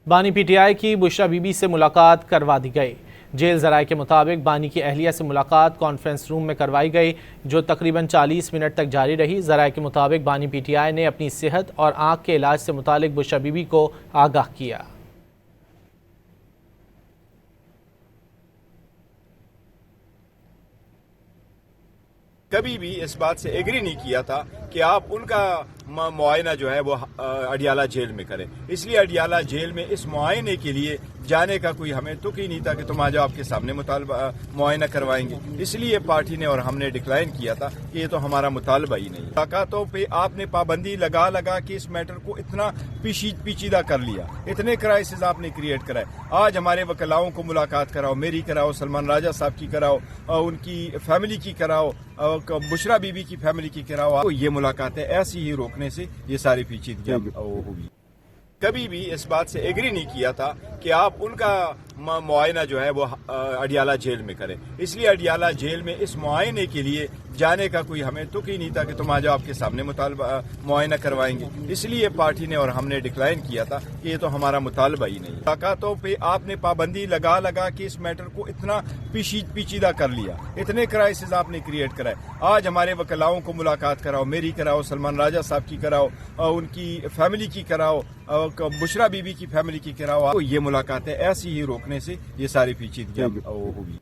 بانی P T I کی بشرا be be سے ملاقات کروا دی گئی۔ جیل ذرائع کے مطابق بانی کی اہلیہ سے ملاقات کانفرنس روم میں کروائی گئی، جو تقریباً 40 منٹ تک جاری رہی۔ ذرائع کے مطابق بانی پی ٹی آئی نے اپنی صحت اور آنکھ کے علاج سے متعلق بشرا بی بی کو آگاہ کیا۔ کبھی بھی اس بات سے ایگری نہیں کیا تھا کہ آپ ان کا معائنہ جو ہے وہ اڈیالہ جیل میں کریں، اس لیے اڈیالہ جیل میں اس معائنے کے لیے جانے کا کوئی ہمیں تک ہی نہیں تھا کہ تم آ جاؤ، آپ کے سامنے معائنہ کروائیں گے۔ اس لیے پارٹی نے اور ہم نے ڈکلائن کیا تھا کہ یہ تو ہمارا مطالبہ ہی نہیں۔ ملاقاتوں پہ آپ نے پابندی لگا کے اس میٹر کو اتنا پیچیدہ کر لیا، اتنے کرائسز آپ نے کریٹ کرائے۔ آج ہمارے وکلاؤں کو ملاقات کراؤ، میری کراؤ، سلمان راجہ صاحب کی کراؤ، ان کی فیملی کی کراؤ، بشرا بی بی کی فیملی کی کراؤ، یہ ملاقاتیں ایسی ہی روکنے سے یہ ساری پیچیدگیاں ہوگی۔ کبھی بھی اس بات سے ایگری نہیں کیا تھا کہ آپ ان کا معائنہ جو ہے وہ اڈیالہ جیل میں کریں، اس لیے اڈیالہ جیل میں اس معائنے کے لیے جانے کا کوئی ہمیں تک ہی نہیں تھا کہ تم آ جاؤ، آپ کے سامنے معائنہ کروائیں گے۔ اس لیے پارٹی نے اور ہم نے ڈکلائن کیا تھا کہ یہ تو ہمارا مطالبہ ہی نہیں۔ ملاقاتوں پہ آپ نے پابندی لگا کے اس میٹر کو اتنا پیچیدہ کر لیا، اتنے کرائسز آپ نے کریٹ کرائے۔ آج ہمارے وکلاؤں کو ملاقات کراؤ، میری کراؤ، سلمان راجہ صاحب کی کراؤ، ان کی فیملی کی کراؤ، بشرا بی بی کی فیملی کی کراؤ، یہ ملاقاتیں ایسی ہی روکنے سے یہ ساری پیچیدگیاں ہوگی۔